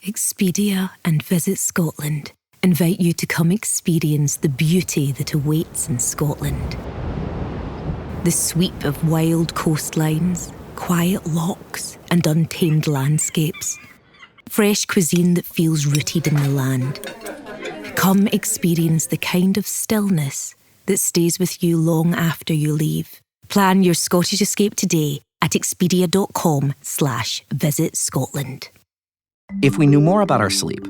Expedia and Visit Scotland invite you to come experience the beauty that awaits in Scotland. The sweep of wild coastlines, quiet lochs, and untamed landscapes. Fresh cuisine that feels rooted in the land. Come experience the kind of stillness that stays with you long after you leave. Plan your Scottish escape today at expedia.com/Visit Scotland. If we knew more about our sleep,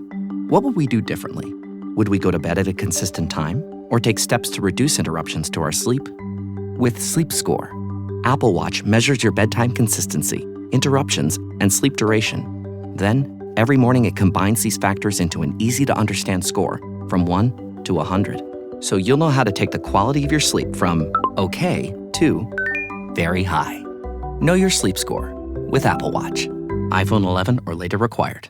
what would we do differently? Would we go to bed at a consistent time or take steps to reduce interruptions to our sleep? With Sleep Score, Apple Watch measures your bedtime consistency, interruptions, and sleep duration. Then, every morning it combines these factors into an easy-to-understand score from 1 to 100. So you'll know how to take the quality of your sleep from okay to very high. Know your sleep score with Apple Watch. iPhone 11 or later required.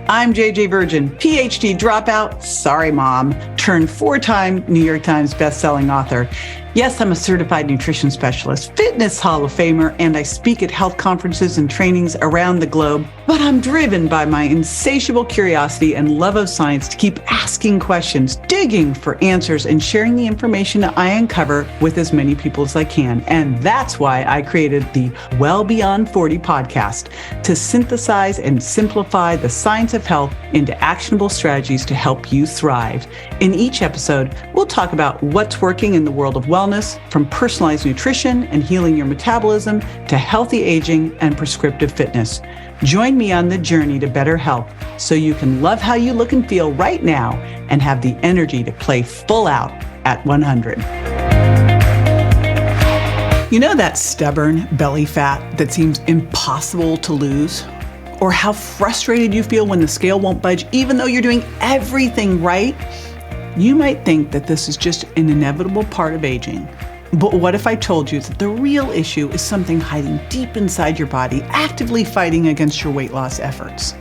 I'm JJ Virgin, PhD dropout, sorry mom, turned 4-time New York Times bestselling author. Yes, I'm a certified nutrition specialist, fitness Hall of Famer, and I speak at health conferences and trainings around the globe. But I'm driven by my insatiable curiosity and love of science to keep asking questions, digging for answers, and sharing the information I uncover with as many people as I can. And that's why I created the Well Beyond 40 podcast, to synthesize and simplify the science of health into actionable strategies to help you thrive. In each episode, we'll talk about what's working in the world of wellness, from personalized nutrition and healing your metabolism to healthy aging and prescriptive fitness. Join me on the journey to better health so you can love how you look and feel right now and have the energy to play full out at 100. You know that stubborn belly fat that seems impossible to lose? Or how frustrated you feel when the scale won't budge even though you're doing everything right? You might think that this is just an inevitable part of aging. But what if I told you that the real issue is something hiding deep inside your body, actively fighting against your weight loss efforts?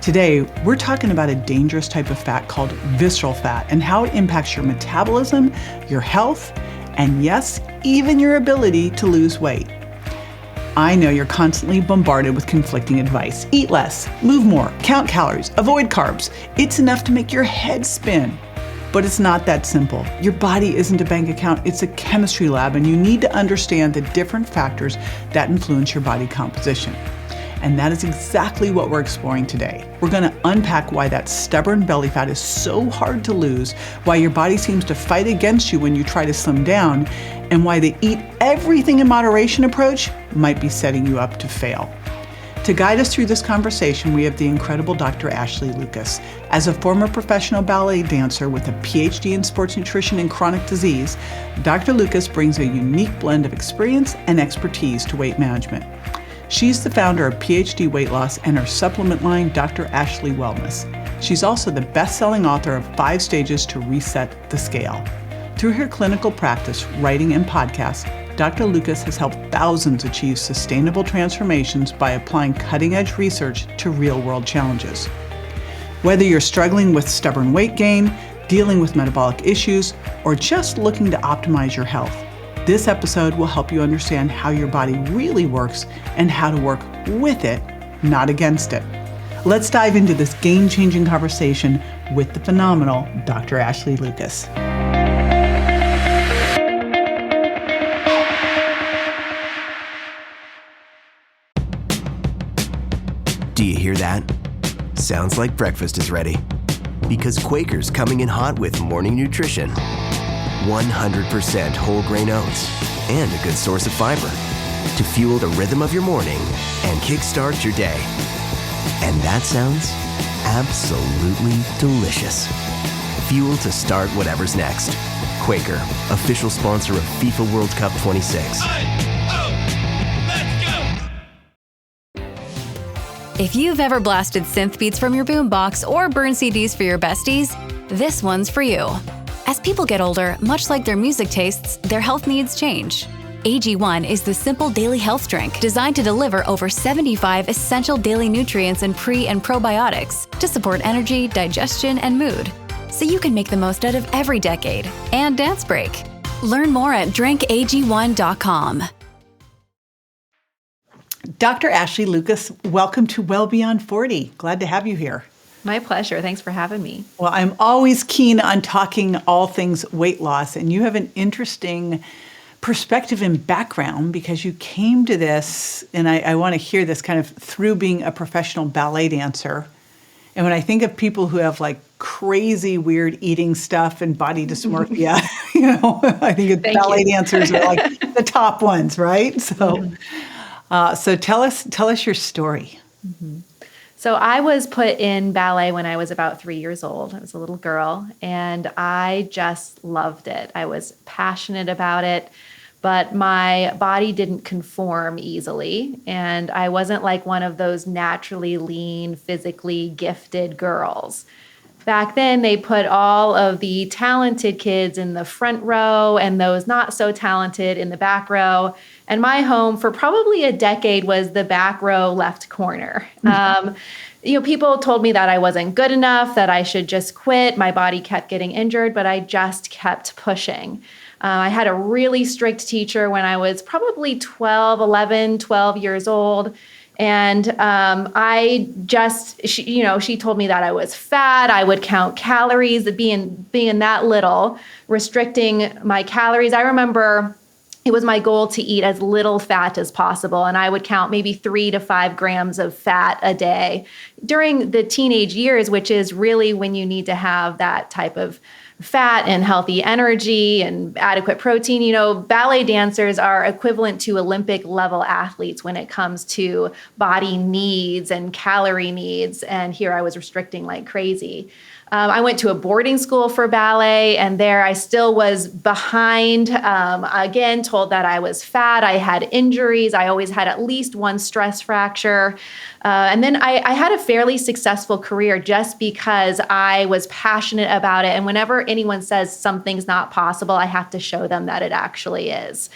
Today, we're talking about a dangerous type of fat called visceral fat and how it impacts your metabolism, your health, and yes, even your ability to lose weight. I know you're constantly bombarded with conflicting advice. Eat less, move more, count calories, avoid carbs. It's enough to make your head spin. But it's not that simple. Your body isn't a bank account, it's a chemistry lab, and you need to understand the different factors that influence your body composition. And that is exactly what we're exploring today. We're going to unpack why that stubborn belly fat is so hard to lose, why your body seems to fight against you when you try to slim down, and why the eat everything in moderation approach might be setting you up to fail. To guide us through this conversation, we have the incredible Dr. Ashley Lucas. As a former professional ballet dancer with a PhD in sports nutrition and chronic disease, Dr. Lucas brings a unique blend of experience and expertise to weight management. She's the founder of PhD Weight Loss and her supplement line, Dr. Ashley Wellness. She's also the best-selling author of 5 Stages to Reset the Scale. Through her clinical practice, writing, and podcasts, Dr. Lucas has helped thousands achieve sustainable transformations by applying cutting-edge research to real-world challenges. Whether you're struggling with stubborn weight gain, dealing with metabolic issues, or just looking to optimize your health, this episode will help you understand how your body really works and how to work with it, not against it. Let's dive into this game-changing conversation with the phenomenal Dr. Ashley Lucas. Do you hear that? Sounds like breakfast is ready. Because Quaker's coming in hot with morning nutrition. 100% whole grain oats and a good source of fiber to fuel the rhythm of your morning and kickstart your day. And that sounds absolutely delicious. Fuel to start whatever's next. Quaker, official sponsor of FIFA World Cup 26. If you've ever blasted synth beats from your boombox or burned CDs for your besties, this one's for you. As people get older, much like their music tastes, their health needs change. AG1 is the simple daily health drink designed to deliver over 75 essential daily nutrients and pre- and probiotics to support energy, digestion, and mood, so you can make the most out of every decade and dance break. Learn more at drinkag1.com. Dr. Ashley Lucas, welcome to Well Beyond 40. Glad to have you here. My pleasure. Thanks for having me. Well, I'm always keen on talking all things weight loss, and you have an interesting perspective and background because you came to this, and I want to hear this kind of through being a professional ballet dancer. And when I think of people who have like crazy, weird eating stuff and body dysmorphia, I think it's ballet dancers are like the top ones, right? So, so tell us your story. Mm-hmm. So I was put in ballet when I was about 3 years old. I was a little girl, and I just loved it. I was passionate about it, but my body didn't conform easily, and I wasn't like one of those naturally lean, physically gifted girls. Back then, they put all of the talented kids in the front row and those not so talented in the back row. And my home for probably a decade was the back row left corner. People told me that I wasn't good enough, that I should just quit. My body kept getting injured, but I just kept pushing. I had a really strict teacher when I was probably 12 years old. And she told me that I was fat. I would count calories, being that little, restricting my calories. I remember it was my goal to eat as little fat as possible. And I would count maybe 3 to 5 grams of fat a day during the teenage years, which is really when you need to have that type of fat and healthy energy and adequate protein. Ballet dancers are equivalent to Olympic level athletes when it comes to body needs and calorie needs. And here I was restricting like crazy. I went to a boarding school for ballet, and there I still was behind, again, told that I was fat. I had injuries. I always had at least one stress fracture. And then I had a fairly successful career just because I was passionate about it. And whenever anyone says something's not possible, I have to show them that it actually is.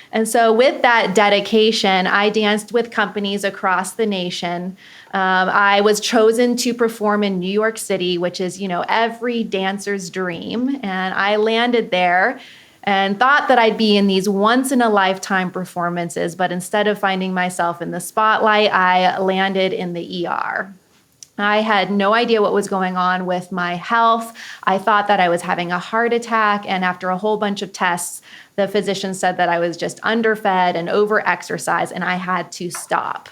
And so with that dedication, I danced with companies across the nation. I was chosen to perform in New York City, which is, every dancer's dream. And I landed there and thought that I'd be in these once-in-a-lifetime performances. But instead of finding myself in the spotlight, I landed in the ER. I had no idea what was going on with my health. I thought that I was having a heart attack. And after a whole bunch of tests, the physician said that I was just underfed and overexercised, and I had to stop.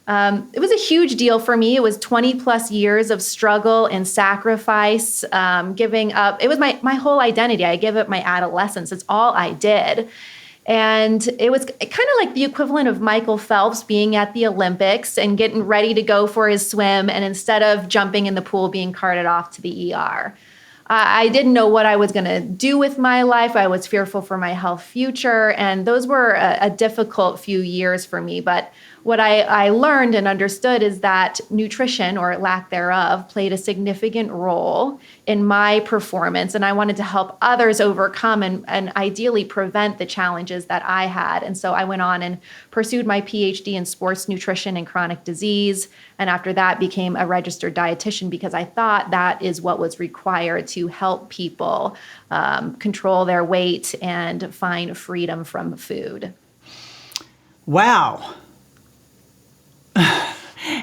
It was a huge deal for me. It was 20 plus years of struggle and sacrifice, giving up. It was my whole identity. I gave up my adolescence. It's all I did. And it was kind of like the equivalent of Michael Phelps being at the Olympics and getting ready to go for his swim, and instead of jumping in the pool, being carted off to the ER. I didn't know what I was going to do with my life. I was fearful for my health future, and those were a difficult few years for me. But what I learned and understood is that nutrition, or lack thereof, played a significant role in my performance, and I wanted to help others overcome and ideally prevent the challenges that I had. And so I went on and pursued my PhD in sports nutrition and chronic disease, and after that became a registered dietitian because I thought that is what was required to help people control their weight and find freedom from food. Wow.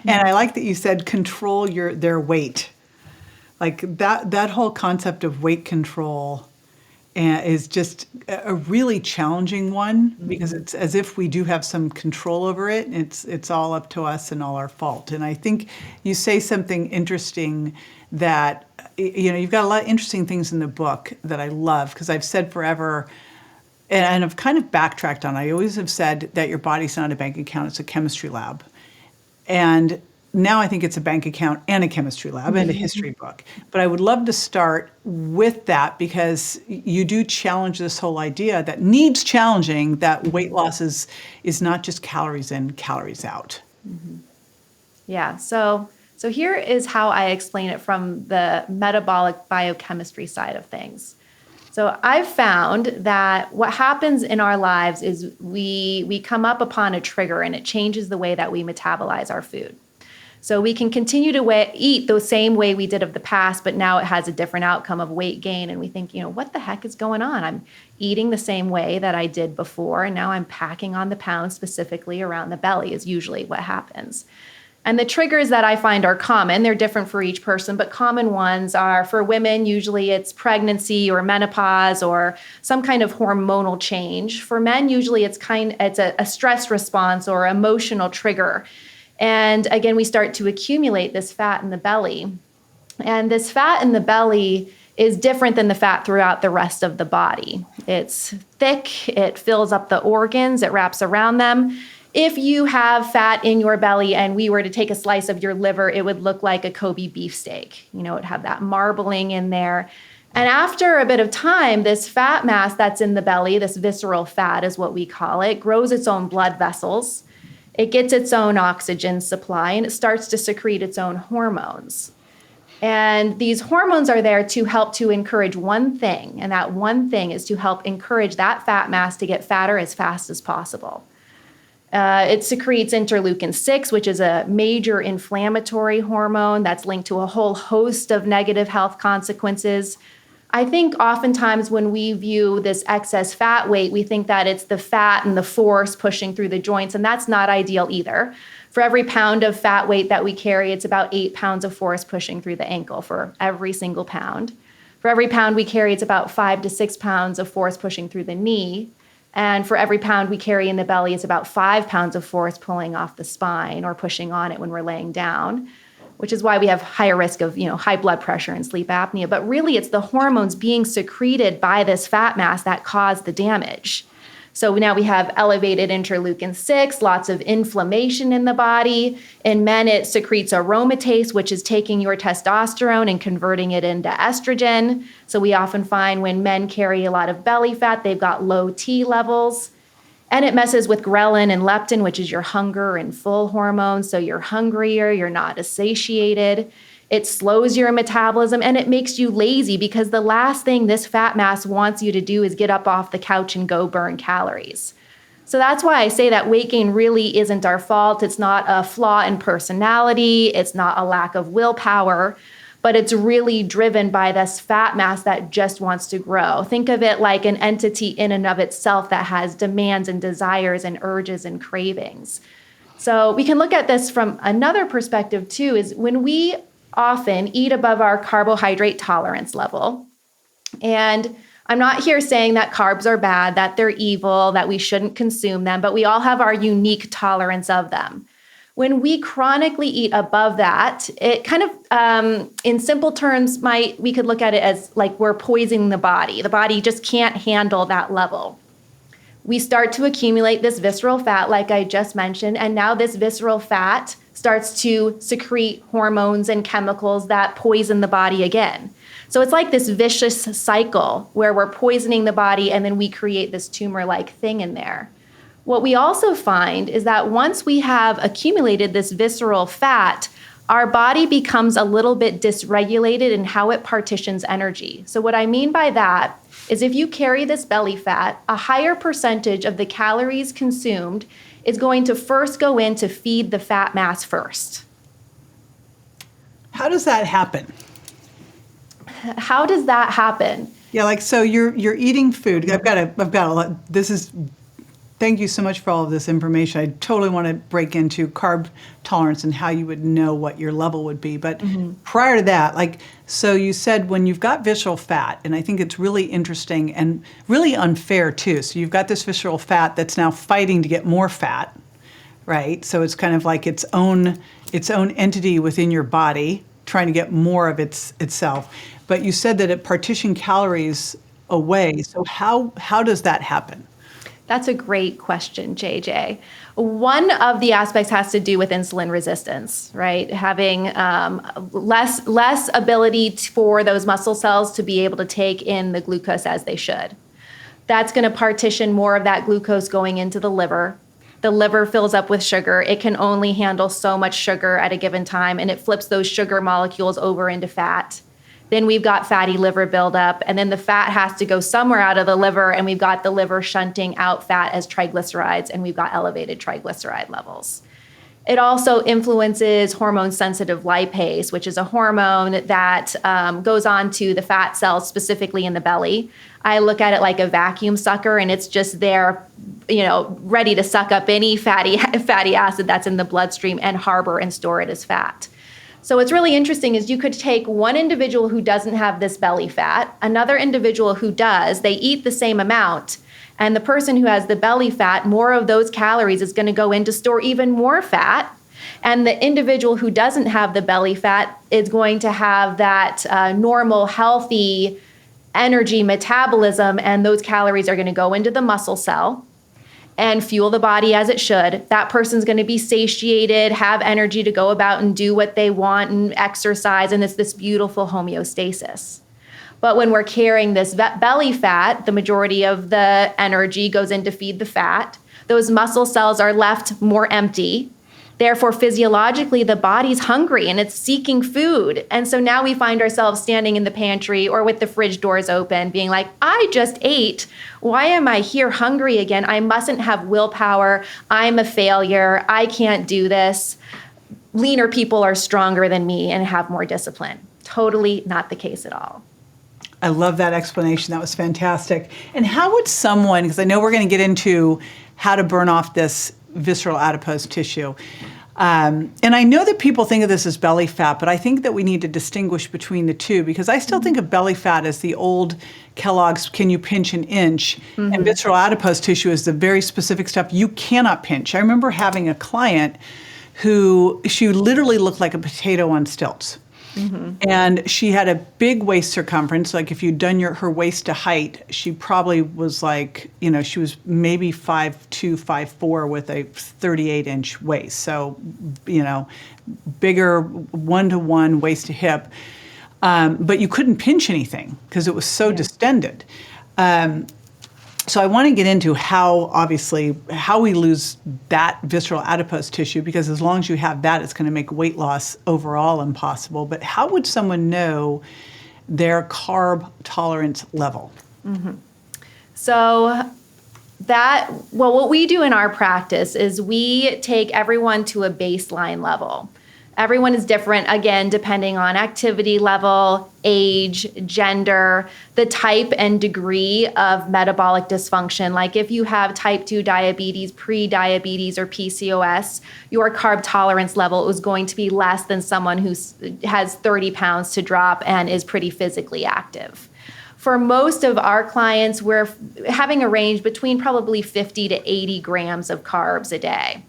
And I like that you said control their weight. Like that whole concept of weight control is just a really challenging one because it's as if we do have some control over it. It's all up to us and all our fault. And I think you say something interesting that, you've got a lot of interesting things in the book that I love because I've said forever, and I've kind of backtracked on it. I always have said that your body's not a bank account, it's a chemistry lab. And now I think it's a bank account and a chemistry lab and a history book. But I would love to start with that because you do challenge this whole idea that needs challenging, that weight loss is not just calories in, calories out. Mm-hmm. Yeah, so here is how I explain it from the metabolic biochemistry side of things. So I've found that what happens in our lives is we come up upon a trigger and it changes the way that we metabolize our food. So we can continue to eat the same way we did of the past, but now it has a different outcome of weight gain. And we think, what the heck is going on? I'm eating the same way that I did before, and now I'm packing on the pounds specifically around the belly is usually what happens. And the triggers that I find are common. They're different for each person, but common ones are for women, usually it's pregnancy or menopause or some kind of hormonal change. For men, usually it's a stress response or emotional trigger. And again, we start to accumulate this fat in the belly. And this fat in the belly is different than the fat throughout the rest of the body. It's thick, it fills up the organs, it wraps around them. If you have fat in your belly and we were to take a slice of your liver, it would look like a Kobe beefsteak. It would have that marbling in there. And after a bit of time, this fat mass that's in the belly, this visceral fat is what we call it, grows its own blood vessels. It gets its own oxygen supply and it starts to secrete its own hormones. And these hormones are there to help to encourage one thing, and that one thing is to help encourage that fat mass to get fatter as fast as possible. It secretes interleukin-6, which is a major inflammatory hormone that's linked to a whole host of negative health consequences. I think oftentimes when we view this excess fat weight, we think that it's the fat and the force pushing through the joints, and that's not ideal either. For every pound of fat weight that we carry, it's about 8 pounds of force pushing through the ankle for every single pound. For every pound we carry, it's about 5 to 6 pounds of force pushing through the knee. And for every pound we carry in the belly, it's about 5 pounds of force pulling off the spine or pushing on it when we're laying down, which is why we have higher risk of, high blood pressure and sleep apnea. But really, it's the hormones being secreted by this fat mass that cause the damage. So now we have elevated interleukin-6, lots of inflammation in the body. In men, it secretes aromatase, which is taking your testosterone and converting it into estrogen. So we often find when men carry a lot of belly fat, they've got low T levels. And it messes with ghrelin and leptin, which is your hunger and full hormones. So you're hungrier, you're not satiated. It slows your metabolism and it makes you lazy because the last thing this fat mass wants you to do is get up off the couch and go burn calories. So that's why I say that weight gain really isn't our fault. It's not a flaw in personality. It's not a lack of willpower, but it's really driven by this fat mass that just wants to grow. Think of it like an entity in and of itself that has demands and desires and urges and cravings. So we can look at this from another perspective too, is when we often eat above our carbohydrate tolerance level. And I'm not here saying that carbs are bad, that they're evil, that we shouldn't consume them, but we all have our unique tolerance of them. When we chronically eat above that, it kind of, in simple terms, we could look at it as like we're poisoning the body. The body just can't handle that level. We start to accumulate this visceral fat, like I just mentioned, and now this visceral fat starts to secrete hormones and chemicals that poison the body again. So it's like this vicious cycle where we're poisoning the body and then we create this tumor-like thing in there. What we also find is that once we have accumulated this visceral fat, our body becomes a little bit dysregulated in how it partitions energy. So what I mean by that is if you carry this belly fat, a higher percentage of the calories consumed is going to first go in to feed the fat mass first. How does that happen? How does that happen? Yeah, so you're eating food. I've got a lot. Thank you so much for all of this information. I totally want to break into carb tolerance and how you would know what your level would be. But prior to that, so you said when you've got visceral fat, and I think it's really interesting and really unfair too. So you've got this visceral fat that's now fighting to get more fat, right? So it's kind of like its own entity within your body trying to get more of itself. But you said that it partitioned calories away. So how does that happen? That's a great question, JJ. One of the aspects has to do with insulin resistance, right? Having less ability for those muscle cells to be able to take in the glucose as they should. That's going to partition more of that glucose going into the liver. The liver fills up with sugar. It can only handle so much sugar at a given time, and it flips those sugar molecules over into fat. Then we've got fatty liver buildup, and then the fat has to go somewhere out of the liver, and we've got the liver shunting out fat as triglycerides, and we've got elevated triglyceride levels. It also influences hormone-sensitive lipase, which is a hormone that goes on to the fat cells, specifically in the belly. I look at it like a vacuum sucker, and it's just there, ready to suck up any fatty acid that's in the bloodstream and harbor and store it as fat. So what's really interesting is you could take one individual who doesn't have this belly fat, another individual who does, they eat the same amount, and the person who has the belly fat, more of those calories is going to go in to store even more fat. And the individual who doesn't have the belly fat is going to have that normal, healthy energy metabolism, and those calories are going to go into the muscle cell and fuel the body as it should. That person's going to be satiated, have energy to go about and do what they want and exercise, and it's this beautiful homeostasis. But when we're carrying this belly fat, the majority of the energy goes in to feed the fat. Those muscle cells are left more empty. Therefore, physiologically, the body's hungry and it's seeking food. And so now we find ourselves standing in the pantry or with the fridge doors open, being like, I just ate. Why am I here hungry again? I mustn't have willpower. I'm a failure. I can't do this. Leaner people are stronger than me and have more discipline. Totally not the case at all. I love that explanation. That was fantastic. And how would someone, because I know we're going to get into how to burn off this visceral adipose tissue. And I know that people think of this as belly fat, but I think that we need to distinguish between the two, because I still think of belly fat as the old Kellogg's can you pinch an inch, and visceral adipose tissue is the very specific stuff you cannot pinch. I remember having a client who, she literally looked like a potato on stilts. And she had a big waist circumference. Like if you'd done her waist to height, she probably was like, she was maybe 5'2", 5'4" with a 38-inch waist. So, bigger 1-to-1 waist to hip. But you couldn't pinch anything because it was so distended. So I want to get into how we lose that visceral adipose tissue, because as long as you have that, it's going to make weight loss overall impossible. But how would someone know their carb tolerance level? So what we do in our practice is we take everyone to a baseline level. Everyone is different, again, depending on activity level, age, gender, the type and degree of metabolic dysfunction. Like if you have type 2 diabetes, pre-diabetes, or PCOS, your carb tolerance level is going to be less than someone who has 30 pounds to drop and is pretty physically active. For most of our clients, we're having a range between probably 50 to 80 grams of carbs a day.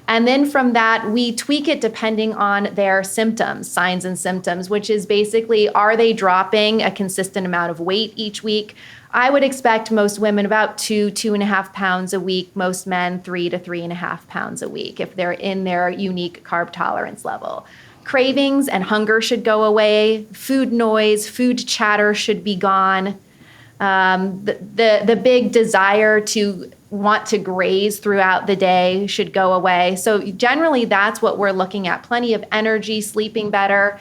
And then from that, we tweak it depending on their symptoms, signs and symptoms, which is basically, are they dropping a consistent amount of weight each week? I would expect most women about 2.5 pounds a week, most men 3 to 3.5 pounds a week if they're in their unique carb tolerance level. Cravings and hunger should go away. Food noise, food chatter should be gone. The big desire to want to graze throughout the day should go away. So generally, that's what we're looking at. Plenty of energy, sleeping better.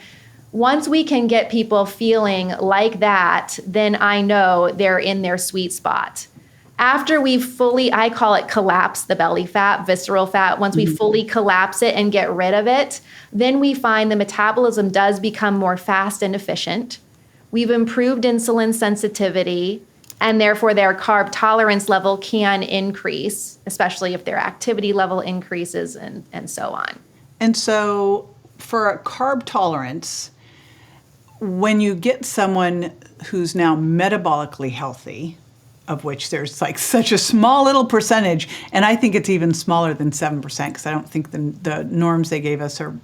Once we can get people feeling like that, then I know they're in their sweet spot. After we've fully, I call it collapse the belly fat, visceral fat, once we fully collapse it and get rid of it, then we find the metabolism does become more fast and efficient. We've improved insulin sensitivity, and therefore their carb tolerance level can increase, especially if their activity level increases and so on. And so for a carb tolerance, when you get someone who's now metabolically healthy, of which there's like such a small little percentage, and I think it's even smaller than 7% because I don't think the norms they gave us are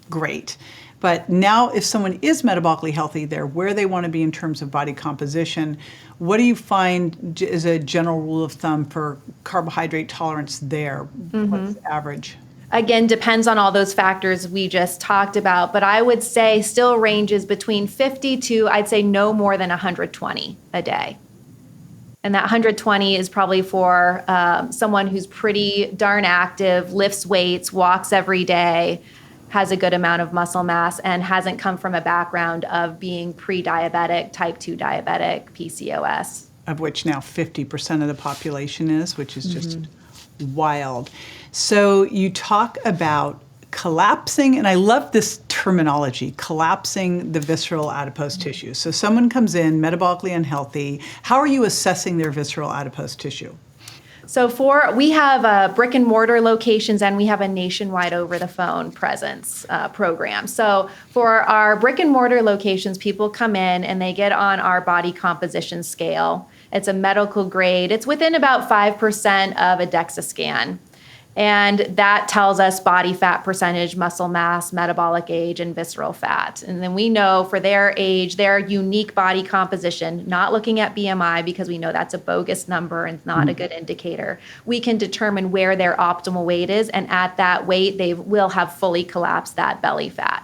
great. But now if someone is metabolically healthy, they're where they want to be in terms of body composition. What do you find is a general rule of thumb for carbohydrate tolerance there? What's the average? Again, depends on all those factors we just talked about, but I would say still ranges between 50 to, I'd say no more than 120 a day. And that 120 is probably for someone who's pretty darn active, lifts weights, walks every day, has a good amount of muscle mass, and hasn't come from a background of being pre-diabetic, type 2 diabetic, PCOS. Of which now 50% of the population is, which is just wild. So you talk about collapsing, and I love this terminology, collapsing the visceral adipose tissue. So someone comes in metabolically unhealthy. How are you assessing their visceral adipose tissue? So we have brick and mortar locations, and we have a nationwide over the phone presence program. So for our brick and mortar locations, people come in and they get on our body composition scale. It's a medical grade. It's within about 5% of a DEXA scan. And that tells us body fat percentage, muscle mass, metabolic age, and visceral fat. And then we know for their age, their unique body composition, not looking at BMI because we know that's a bogus number and not a good indicator. We can determine where their optimal weight is, and at that weight, they will have fully collapsed that belly fat.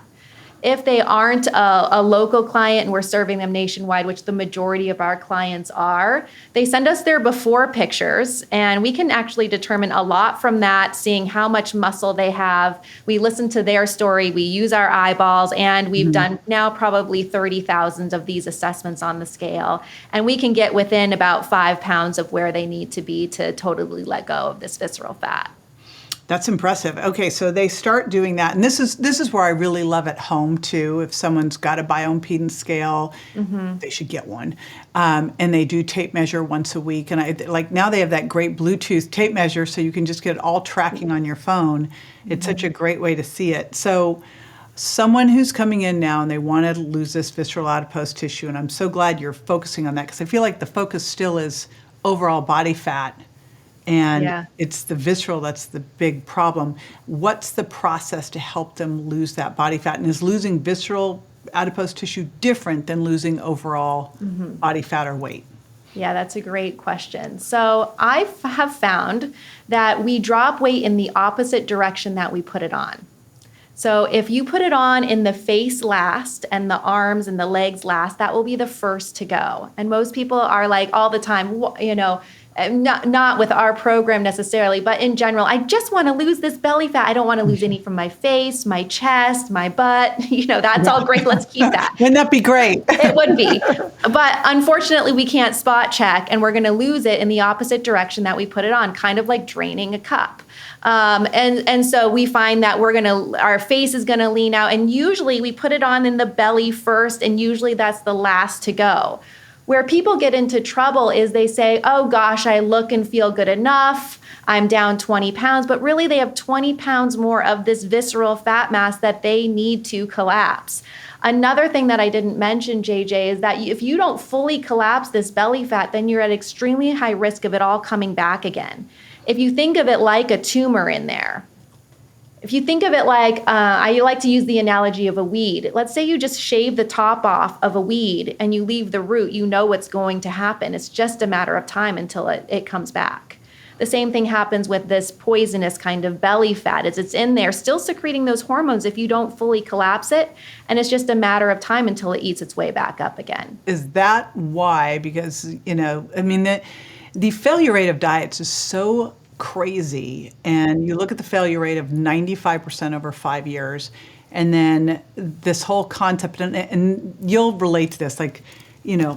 If they aren't a local client and we're serving them nationwide, which the majority of our clients are, they send us their before pictures, and we can actually determine a lot from that, seeing how much muscle they have. We listen to their story, we use our eyeballs, and we've done now probably 30,000 of these assessments on the scale. And we can get within about 5 pounds of where they need to be to totally let go of this visceral fat. That's impressive. Okay, so they start doing that, and this is where I really love at home too. If someone's got a bioimpedance scale, they should get one, and they do tape measure once a week. And now they have that great Bluetooth tape measure, so you can just get it all tracking on your phone. It's such a great way to see it. So, someone who's coming in now and they want to lose this visceral adipose tissue, and I'm so glad you're focusing on that because I feel like the focus still is overall body fat. And it's the visceral that's the big problem. What's the process to help them lose that body fat? And is losing visceral adipose tissue different than losing overall body fat or weight? Yeah, that's a great question. So I have found that we drop weight in the opposite direction that we put it on. So if you put it on in the face last and the arms and the legs last, that will be the first to go. And most people are like all the time, not with our program necessarily, but in general, I just want to lose this belly fat. I don't want to lose any from my face, my chest, my butt. That's all great. Let's keep that. Wouldn't that be great? It would be. But unfortunately, we can't spot check, and we're going to lose it in the opposite direction that we put it on, kind of like draining a cup. And so we find that our face is going to lean out, and usually we put it on in the belly first, and usually that's the last to go. Where people get into trouble is they say, oh gosh, I look and feel good enough, I'm down 20 pounds, but really they have 20 pounds more of this visceral fat mass that they need to collapse. Another thing that I didn't mention, JJ, is that if you don't fully collapse this belly fat, then you're at extremely high risk of it all coming back again. If you think of it like a tumor in there, if you think of it like, I like to use the analogy of a weed. Let's say you just shave the top off of a weed and you leave the root, you know what's going to happen. It's just a matter of time until it comes back. The same thing happens with this poisonous kind of belly fat. It's in there still secreting those hormones if you don't fully collapse it, and it's just a matter of time until it eats its way back up again. Is that why? Because, the failure rate of diets is so crazy, and you look at the failure rate of 95% over 5 years, and then this whole concept, and you'll relate to this,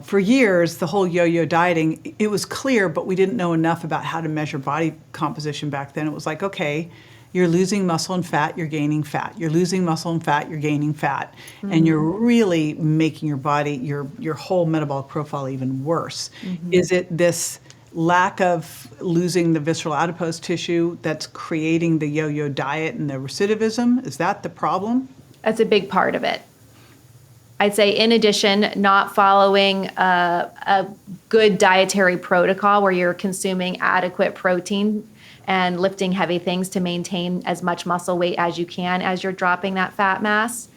for years, the whole yo-yo dieting, it was clear, but we didn't know enough about how to measure body composition back then. It was like, okay, you're losing muscle and fat, you're gaining fat. You're losing muscle and fat, you're gaining fat. And you're really making your body, your whole metabolic profile even worse. Is it this lack of losing the visceral adipose tissue that's creating the yo-yo diet and the recidivism? Is that the problem? That's a big part of it. I'd say in addition, not following a good dietary protocol where you're consuming adequate protein and lifting heavy things to maintain as much muscle weight as you can as you're dropping that fat mass.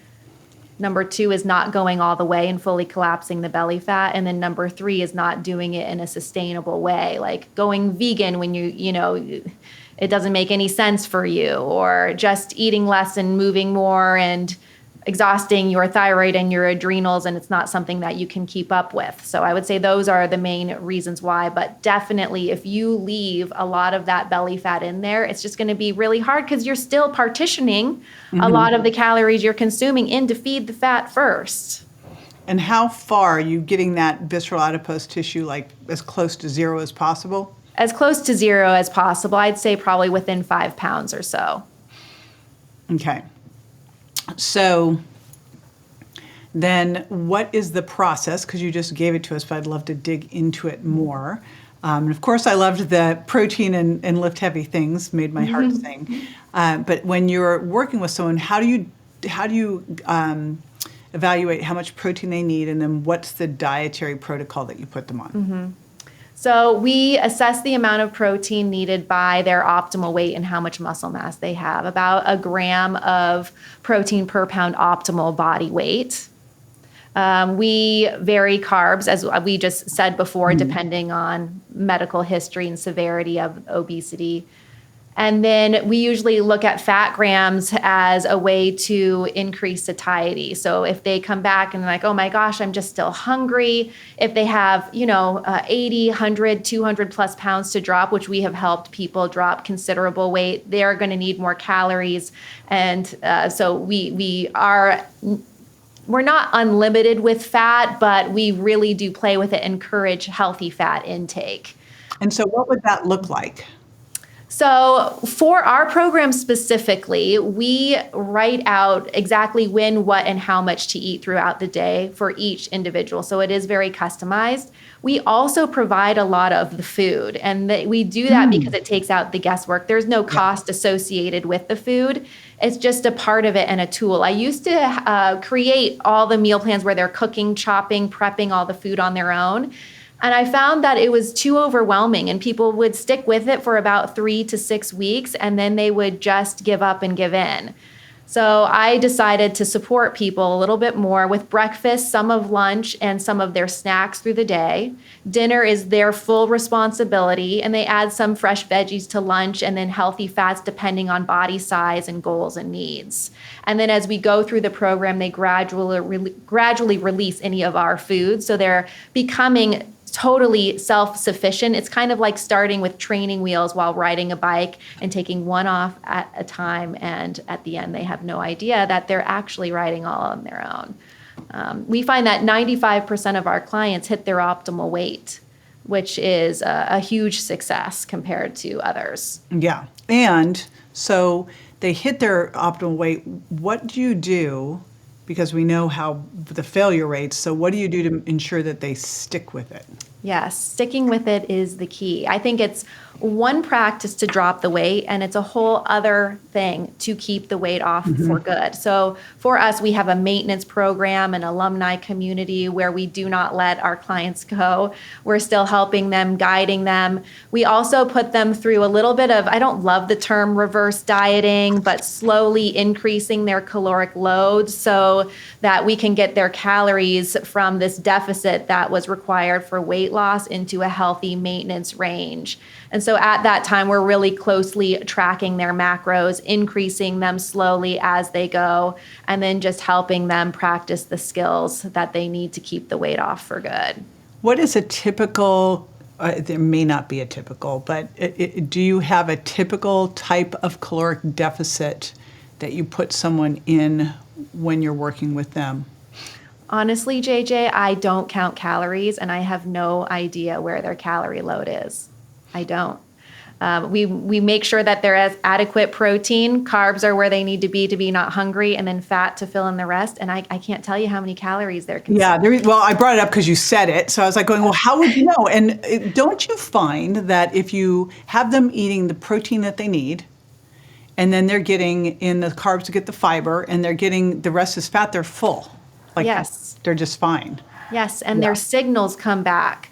Number 2 is not going all the way and fully collapsing the belly fat. And then number 3 is not doing it in a sustainable way, like going vegan when it doesn't make any sense for you, or just eating less and moving more and exhausting your thyroid and your adrenals, and it's not something that you can keep up with. So I would say those are the main reasons why, but definitely if you leave a lot of that belly fat in there, it's just going to be really hard because you're still partitioning a lot of the calories you're consuming in to feed the fat first. And how far are you getting that visceral adipose tissue, as close to zero as possible? As close to zero as possible. I'd say probably within 5 pounds or so. Okay. So then what is the process? Because you just gave it to us, but I'd love to dig into it more. And of course, I loved the protein and lift heavy things, made my heart sing. But when you're working with someone, how do you evaluate how much protein they need, and then what's the dietary protocol that you put them on? So we assess the amount of protein needed by their optimal weight and how much muscle mass they have, about a gram of protein per pound optimal body weight. We vary carbs, as we just said before, depending on medical history and severity of obesity. And then we usually look at fat grams as a way to increase satiety. So if they come back and like, oh my gosh, I'm just still hungry. If they have, 80, 100, 200 plus pounds to drop, which we have helped people drop considerable weight, they're going to need more calories. And so we're not unlimited with fat, but we really do play with it, encourage healthy fat intake. And so what would that look like? So for our program specifically, we write out exactly when, what, and how much to eat throughout the day for each individual. So it is very customized. We also provide a lot of the food, and we do that because it takes out the guesswork. There's no cost associated with the food. It's just a part of it and a tool. I used to create all the meal plans where they're cooking, chopping, prepping all the food on their own. And I found that it was too overwhelming, and people would stick with it for about 3 to 6 weeks, and then they would just give up and give in. So I decided to support people a little bit more with breakfast, some of lunch, and some of their snacks through the day. Dinner is their full responsibility, and they add some fresh veggies to lunch and then healthy fats depending on body size and goals and needs. And then as we go through the program, they gradually release any of our foods. So they're becoming totally self-sufficient. It's kind of like starting with training wheels while riding a bike and taking one off at a time. And at the end, they have no idea that they're actually riding all on their own. We find that 95% of our clients hit their optimal weight, which is a huge success compared to others. Yeah. And so they hit their optimal weight. What do you do? Because we know how the failure rates. So what do you do to ensure that they stick with it? Yes, sticking with it is the key. I think it's one practice to drop the weight, and it's a whole other thing to keep the weight off for good. So for us, we have a maintenance program, an alumni community where we do not let our clients go. We're still helping them, guiding them. We also put them through a little bit of, I don't love the term reverse dieting, but slowly increasing their caloric load so that we can get their calories from this deficit that was required for weight loss into a healthy maintenance range. And so at that time, we're really closely tracking their macros, increasing them slowly as they go, and then just helping them practice the skills that they need to keep the weight off for good. What is a typical, there may not be a typical, but do you have a typical type of caloric deficit that you put someone in when you're working with them? Honestly, JJ, I don't count calories, and I have no idea where their calorie load is. I don't. We make sure that there is adequate protein. Carbs are where they need to be not hungry, and then fat to fill in the rest. And I can't tell you how many calories they're consuming. Yeah, well, I brought it up because you said it. So I was like going, well, how would you know? And don't you find that if you have them eating the protein that they need, and then they're getting in the carbs to get the fiber, and they're getting the rest is fat, they're full. Like, yes. They're just fine. Yes, and their signals come back.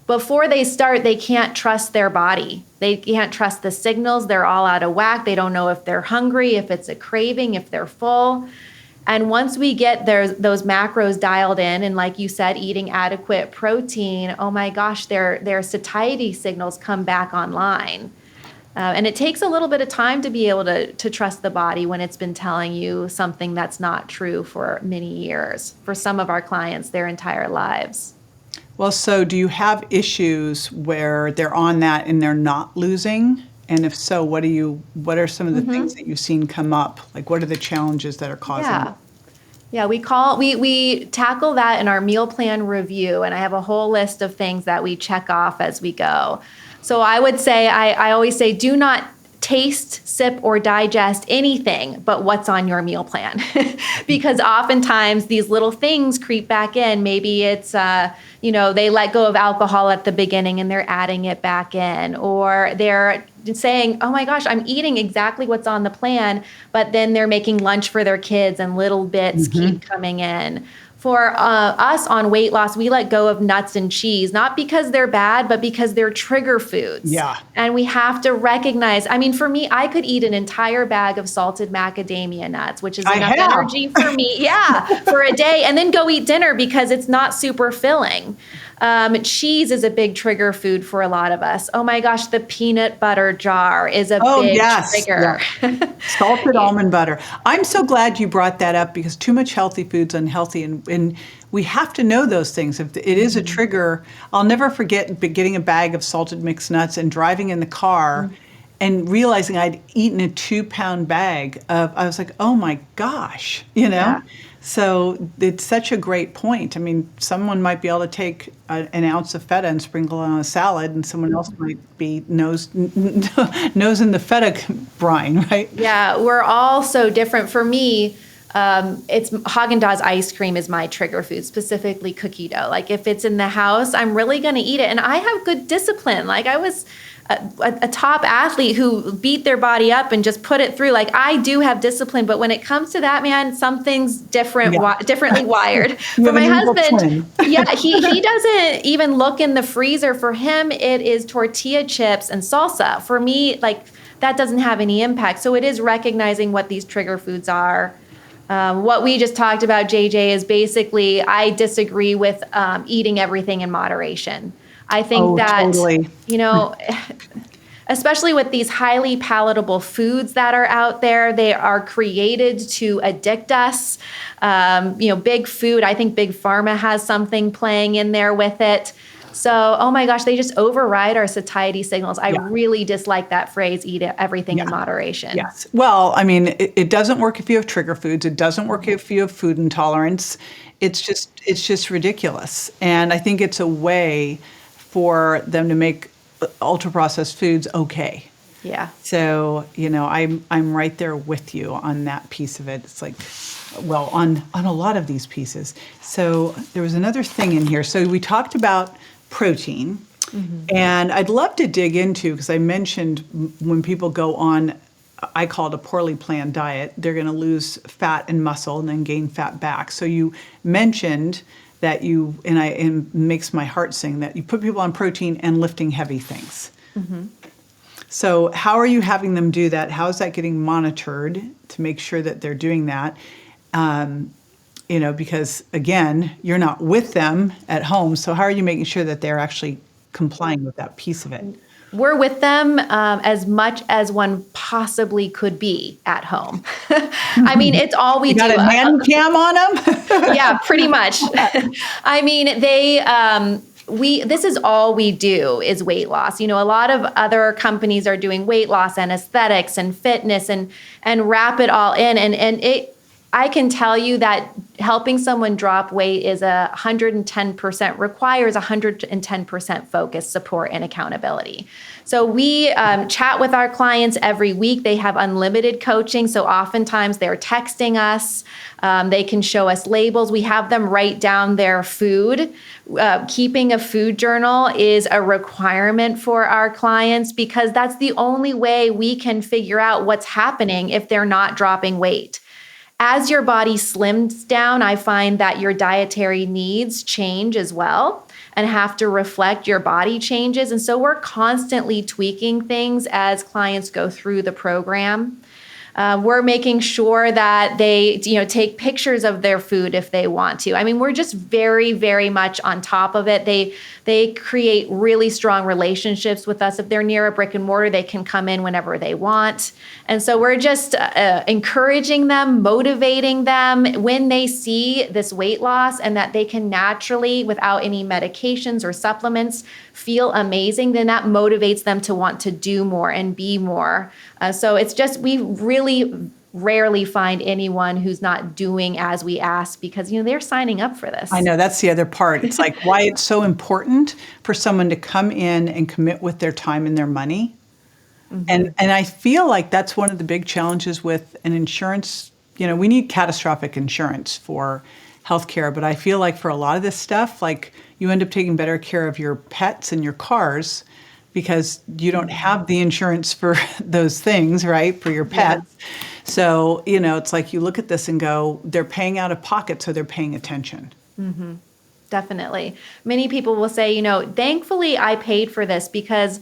Before they start, they can't trust their body. They can't trust the signals. They're all out of whack. They don't know if they're hungry, if it's a craving, if they're full. And once we get those macros dialed in, and like you said, eating adequate protein, oh my gosh, their satiety signals come back online. And it takes a little bit of time to be able to trust the body when it's been telling you something that's not true for many years. For some of our clients, their entire lives. Well, so do you have issues where they're on that and they're not losing? And if so, what are some of the things that you've seen come up? Like, what are the challenges that are causing it? Yeah, we tackle that in our meal plan review, and I have a whole list of things that we check off as we go. So I would say, I always say, do not taste, sip, or digest anything but what's on your meal plan. Because oftentimes these little things creep back in. Maybe it's, they let go of alcohol at the beginning and they're adding it back in, or they're saying, oh my gosh, I'm eating exactly what's on the plan, but then they're making lunch for their kids and little bits keep coming in. For us on weight loss, we let go of nuts and cheese, not because they're bad, but because they're trigger foods. Yeah. And we have to recognize, for me, I could eat an entire bag of salted macadamia nuts, which is enough energy for me, for a day, and then go eat dinner because it's not super filling. Cheese is a big trigger food for a lot of us. Oh my gosh, the peanut butter jar is a big trigger. Yeah. Salted almond butter. I'm so glad you brought that up because too much healthy food's unhealthy, and we have to know those things. If it is a trigger, I'll never forget getting a bag of salted mixed nuts and driving in the car and realizing I'd eaten a 2-pound bag I was like, oh my gosh, Yeah. So it's such a great point. Someone might be able to take an ounce of feta and sprinkle it on a salad, and someone else might be nose in the feta brine, right? Yeah, we're all so different. For me, it's Haagen-Dazs ice cream is my trigger food, specifically cookie dough. Like if it's in the house, I'm really going to eat it. And I have good discipline. Like I was a top athlete who beat their body up and just put it through. Like I do have discipline, but when it comes to that, man, something's differently wired. For my husband, he doesn't even look in the freezer. For him, it is tortilla chips and salsa. For me, like that doesn't have any impact. So it is recognizing what these trigger foods are. What we just talked about, JJ, is basically I disagree with eating everything in moderation. I think totally. Especially with these highly palatable foods that are out there, they are created to addict us. Big food, I think Big Pharma has something playing in there with it. So, oh my gosh, they just override our satiety signals. I really dislike that phrase, eat everything in moderation. Yes. Well, it doesn't work if you have trigger foods. It doesn't work if you have food intolerance. It's just ridiculous. And I think it's a way for them to make ultra-processed foods okay. Yeah. So, I'm right there with you on that piece of it. It's like, well, on a lot of these pieces. So there was another thing in here. So we talked about protein, and I'd love to dig into, because I mentioned when people go on, I call it a poorly planned diet, they're going to lose fat and muscle and then gain fat back. So you mentioned that and it makes my heart sing, that you put people on protein and lifting heavy things. So how are you having them do that? How is that getting monitored to make sure that they're doing that? Because again, you're not with them at home. So how are you making sure that they're actually complying with that piece of it? We're with them as much as one possibly could be at home. It's all we do. You got a hand cam on them? Yeah, pretty much. This is all we do is weight loss. A lot of other companies are doing weight loss and aesthetics and fitness and wrap it all in. I can tell you that helping someone drop weight is 110%, requires 110% focus, support, and accountability. So we chat with our clients every week. They have unlimited coaching. So oftentimes they're texting us. They can show us labels. We have them write down their food. Keeping a food journal is a requirement for our clients because that's the only way we can figure out what's happening if they're not dropping weight. As your body slims down, I find that your dietary needs change as well and have to reflect your body changes. And so we're constantly tweaking things as clients go through the program. We're making sure that they, take pictures of their food if they want to. We're just very, very much on top of it. They create really strong relationships with us. If they're near a brick and mortar, they can come in whenever they want. And so we're just encouraging them, motivating them when they see this weight loss and that they can naturally, without any medications or supplements, feel amazing, then that motivates them to want to do more and be more. So it's just, we really rarely find anyone who's not doing as we ask because, they're signing up for this. I know, that's the other part. It's like why it's so important for someone to come in and commit with their time and their money. And I feel like that's one of the big challenges with an insurance. We need catastrophic insurance for healthcare, but I feel like for a lot of this stuff, like you end up taking better care of your pets and your cars because you don't have the insurance for those things, right? For your pets. Yeah. So, it's like you look at this and go, they're paying out of pocket, so they're paying attention. Mm-hmm. Definitely. Many people will say, thankfully I paid for this because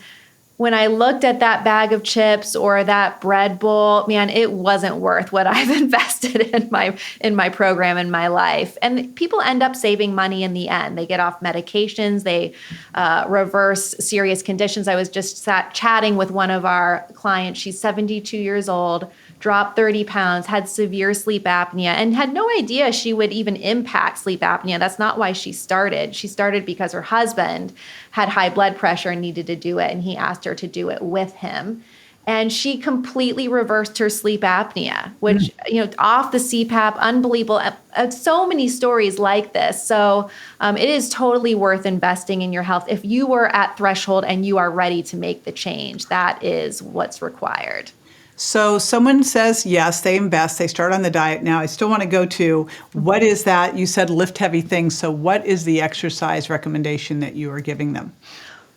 when I looked at that bag of chips or that bread bowl, man, it wasn't worth what I've invested in my program in my life. And people end up saving money in the end. They get off medications, they reverse serious conditions. I was just chatting with one of our clients. She's 72 years old, dropped 30 pounds, had severe sleep apnea, and had no idea she would even impact sleep apnea. That's not why she started. She started because her husband had high blood pressure and needed to do it, and he asked her to do it with him. And she completely reversed her sleep apnea, which, off the CPAP, unbelievable. So many stories like this. So it is totally worth investing in your health. If you were at threshold and you are ready to make the change, that is what's required. So someone says, yes, they invest, they start on the diet. Now, I still want to go to what is that? You said lift heavy things. So what is the exercise recommendation that you are giving them?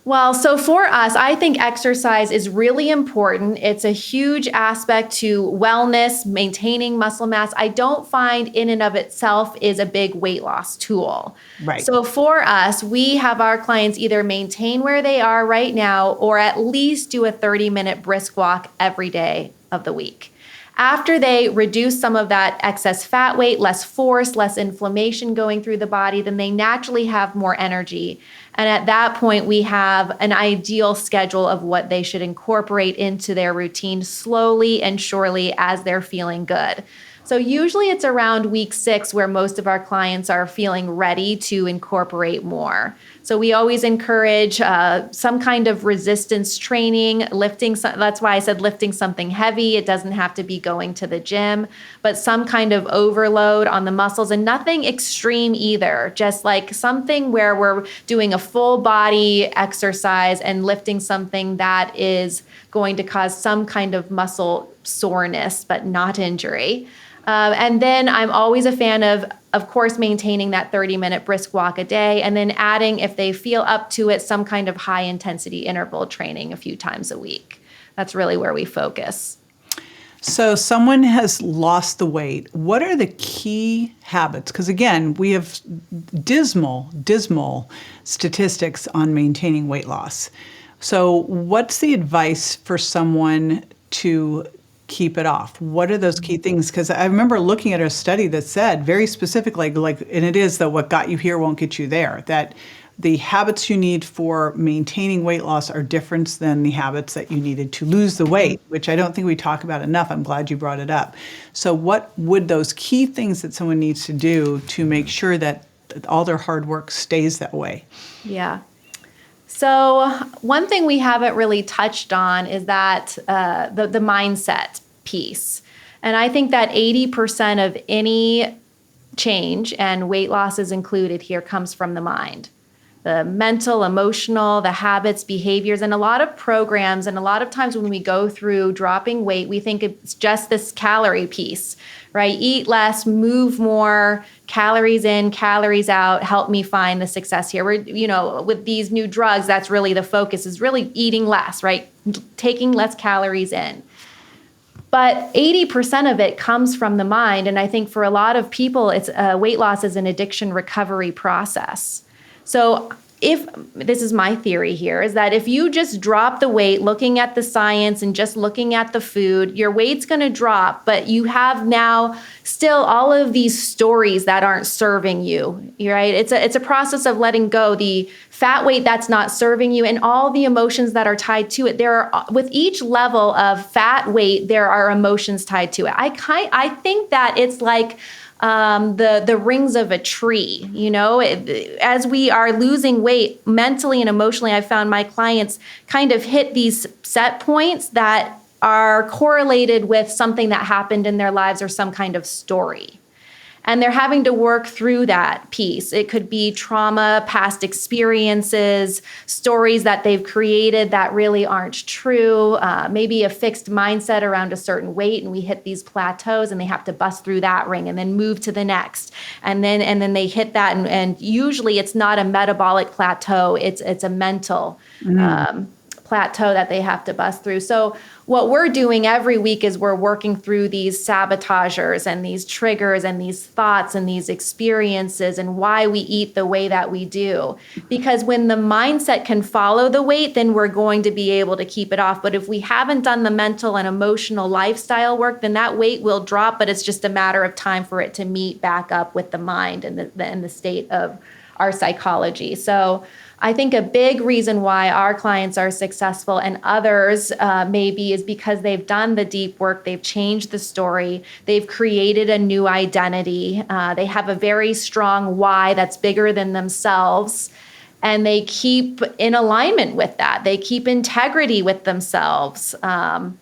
Well, so for us, I think exercise is really important. It's a huge aspect to wellness, maintaining muscle mass. I don't find in and of itself is a big weight loss tool. Right. So for us, we have our clients either maintain where they are right now or at least do a 30-minute brisk walk every day of the week. After they reduce some of that excess fat weight, less force, less inflammation going through the body, then they naturally have more energy. And at that point, we have an ideal schedule of what they should incorporate into their routine slowly and surely as they're feeling good. So usually it's around week 6 where most of our clients are feeling ready to incorporate more. So we always encourage some kind of resistance training, lifting. That's why I said lifting something heavy. It doesn't have to be going to the gym, but some kind of overload on the muscles and nothing extreme either. Just like something where we're doing a full body exercise and lifting something that is going to cause some kind of muscle soreness, but not injury. And then I'm always a fan of course, maintaining that 30-minute brisk walk a day, and then adding, if they feel up to it, some kind of high-intensity interval training a few times a week. That's really where we focus. So someone has lost the weight. What are the key habits? Because again, we have dismal statistics on maintaining weight loss. So what's the advice for someone to keep it off? What are those key things? Because I remember looking at a study that said very specifically, and it is that what got you here won't get you there, that the habits you need for maintaining weight loss are different than the habits that you needed to lose the weight, which I don't think we talk about enough. I'm glad you brought it up. So what would those key things that someone needs to do to make sure that all their hard work stays that way? Yeah. So one thing we haven't really touched on is that the mindset piece. And I think that 80% of any change, and weight loss is included here, comes from the mind. The mental, emotional, the habits, behaviors, and a lot of programs. And a lot of times when we go through dropping weight, we think it's just this calorie piece, right? Eat less, move more, calories in, calories out, help me find the success here. We're, with these new drugs, that's really the focus, is really eating less, right? Taking less calories in. But 80% of it comes from the mind. And I think for a lot of people, it's weight loss is an addiction recovery process. So if this is my theory here, is that if you just drop the weight, looking at the science and just looking at the food, your weight's going to drop, but you have now still all of these stories that aren't serving you, right? It's a process of letting go the fat weight that's not serving you and all the emotions that are tied to it. There are, with each level of fat weight, there are emotions tied to it. I think that it's like the rings of a tree, as we are losing weight mentally and emotionally, I found my clients kind of hit these set points that are correlated with something that happened in their lives or some kind of story. And they're having to work through that piece. It could be trauma, past experiences, stories that they've created that really aren't true, maybe a fixed mindset around a certain weight, and we hit these plateaus and they have to bust through that ring and then move to the next. And then they hit that, and usually it's not a metabolic plateau, it's a mental plateau that they have to bust through. So what we're doing every week is we're working through these sabotagers and these triggers and these thoughts and these experiences and why we eat the way that we do. Because when the mindset can follow the weight, then we're going to be able to keep it off. But if we haven't done the mental and emotional lifestyle work, then that weight will drop, but it's just a matter of time for it to meet back up with the mind and the state of our psychology. So I think a big reason why our clients are successful and others maybe is because they've done the deep work, they've changed the story, they've created a new identity, they have a very strong why that's bigger than themselves, and they keep in alignment with that. They keep integrity with themselves, and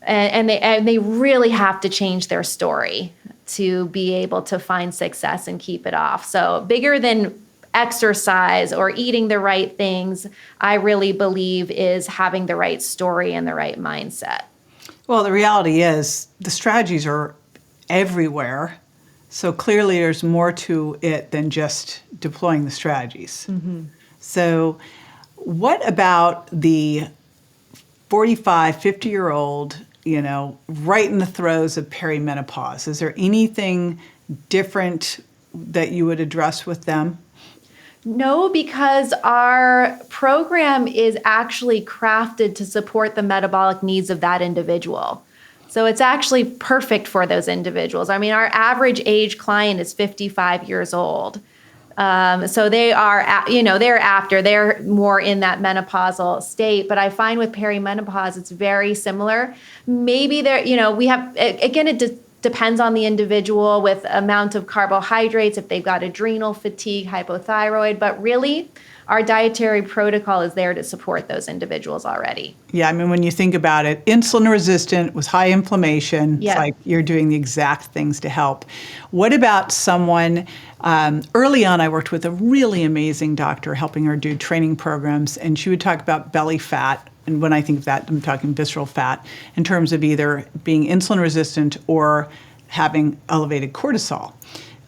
they really have to change their story to be able to find success and keep it off. So bigger than exercise or eating the right things, I really believe is having the right story and the right mindset. Well, the reality is the strategies are everywhere. So clearly there's more to it than just deploying the strategies. Mm-hmm. So what about the 45, 50-year-old, right in the throes of perimenopause? Is there anything different that you would address with them? No, because our program is actually crafted to support the metabolic needs of that individual. So it's actually perfect for those individuals. I mean, our average age client is 55 years old. So they are, they're more in that menopausal state. But I find with perimenopause, it's very similar. Maybe we have, again, it depends on the individual with amount of carbohydrates, if they've got adrenal fatigue, hypothyroid, but really our dietary protocol is there to support those individuals already. Yeah, I mean, when you think about it, insulin resistant with high inflammation, yeah. It's like you're doing the exact things to help. What about someone, early on I worked with a really amazing doctor helping her do training programs, and she would talk about belly fat. And when I think of that, I'm talking visceral fat in terms of either being insulin resistant or having elevated cortisol.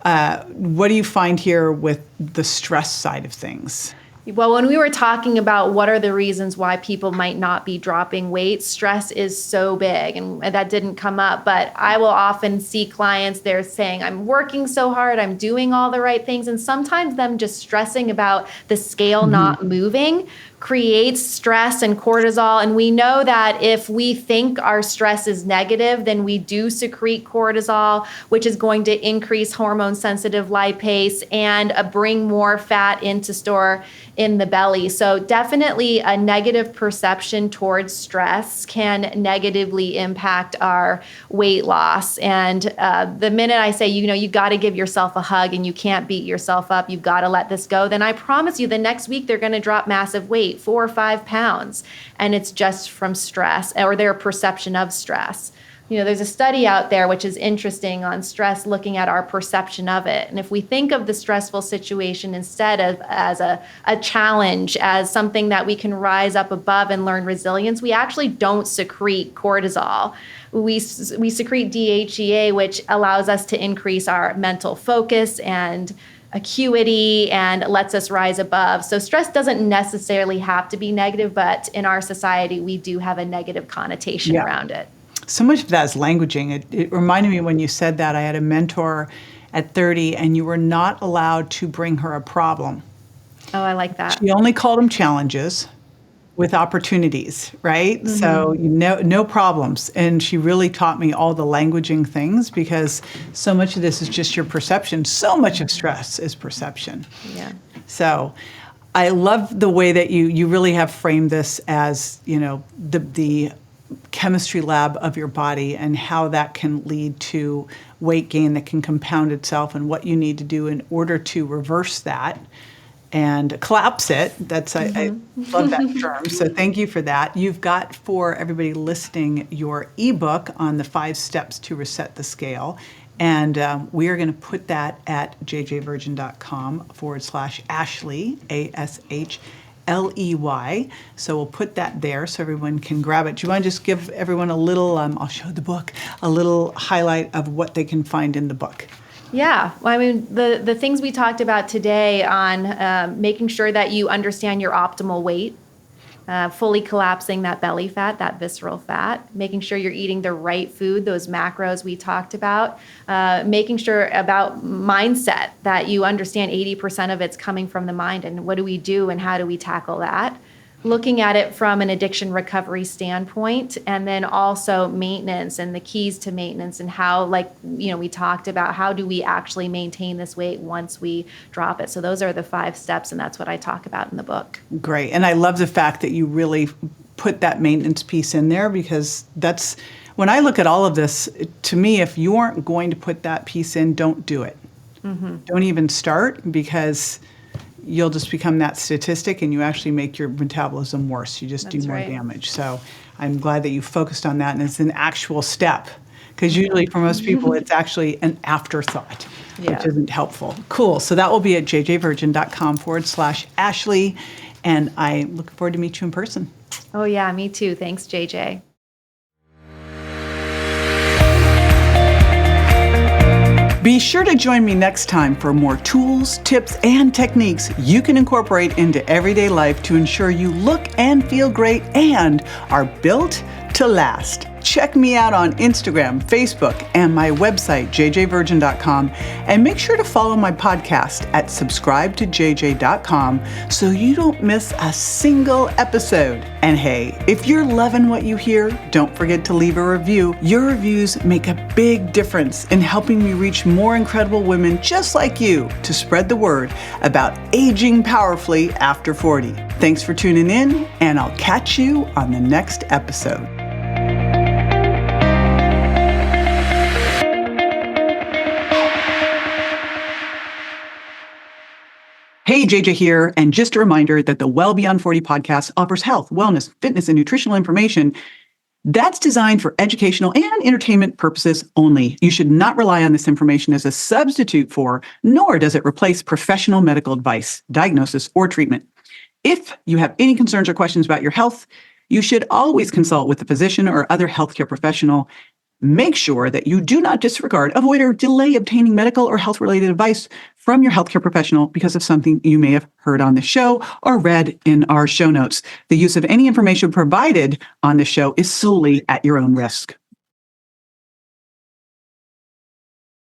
What do you find here with the stress side of things? Well, when we were talking about what are the reasons why people might not be dropping weight, stress is so big, and that didn't come up. But I will often see clients, they're saying, I'm working so hard, I'm doing all the right things. And sometimes them just stressing about the scale not moving creates stress and cortisol. And we know that if we think our stress is negative, then we do secrete cortisol, which is going to increase hormone-sensitive lipase and bring more fat into store in the belly. So definitely a negative perception towards stress can negatively impact our weight loss. And the minute I say, you got to give yourself a hug and you can't beat yourself up, you've got to let this go, then I promise you the next week they're going to drop massive weight, 4 or 5 pounds. And it's just from stress or their perception of stress. There's a study out there which is interesting on stress, looking at our perception of it. And if we think of the stressful situation instead of as a challenge, as something that we can rise up above and learn resilience, we actually don't secrete cortisol. We secrete DHEA, which allows us to increase our mental focus and acuity and lets us rise above. So stress doesn't necessarily have to be negative, but in our society, we do have a negative connotation around it. So much of that is languaging. It reminded me when you said that, I had a mentor at 30 and you were not allowed to bring her a problem. Oh, I like that. She only called them challenges with opportunities, right? Mm-hmm. So no problems. And she really taught me all the languaging things because so much of this is just your perception. So much of stress is perception. Yeah. So I love the way that you really have framed this as, the chemistry lab of your body and how that can lead to weight gain that can compound itself and what you need to do in order to reverse that and collapse it. I love that term. So thank you for that. You've got, for everybody listening, your ebook on the 5 steps to reset the scale. And we are going to put that at jjvirgin.com/Ashley, ASHLEY. So we'll put that there so everyone can grab it. Do you want to just give everyone a little, I'll show the book, a little highlight of what they can find in the book? Yeah. Well, I mean, the things we talked about today on making sure that you understand your optimal weight, fully collapsing that belly fat, that visceral fat, making sure you're eating the right food, those macros we talked about, making sure about mindset, that you understand 80% of it's coming from the mind, and what do we do and how do we tackle that? Looking at it from an addiction recovery standpoint, and then also maintenance and the keys to maintenance, and how, we talked about, how do we actually maintain this weight once we drop it? So those are the 5 steps, and that's what I talk about in the book. Great. And I love the fact that you really put that maintenance piece in there, because that's, when I look at all of this, to me, if you aren't going to put that piece in, don't do it. Don't even start, because you'll just become that statistic and you actually make your metabolism worse. You just do more damage. So I'm glad that you focused on that, and it's an actual step, because usually for most people it's actually an afterthought, which isn't helpful. Cool. So that will be at jjvirgin.com/Ashley, and I look forward to meet you in person. Oh yeah, me too. Thanks, JJ. Be sure to join me next time for more tools, tips, and techniques you can incorporate into everyday life to ensure you look and feel great and are built to last. Check me out on Instagram, Facebook, and my website, jjvirgin.com, and make sure to follow my podcast at subscribetojj.com so you don't miss a single episode. And hey, if you're loving what you hear, don't forget to leave a review. Your reviews make a big difference in helping me reach more incredible women just like you to spread the word about aging powerfully after 40. Thanks for tuning in, and I'll catch you on the next episode. Hey, JJ here, and just a reminder that the Well Beyond 40 podcast offers health, wellness, fitness, and nutritional information that's designed for educational and entertainment purposes only. You should not rely on this information as a substitute for, nor does it replace professional medical advice, diagnosis, or treatment. If you have any concerns or questions about your health, you should always consult with a physician or other healthcare professional. Make sure that you do not disregard, avoid, or delay obtaining medical or health-related advice from your healthcare professional because of something you may have heard on the show or read in our show notes. The use of any information provided on the show is solely at your own risk.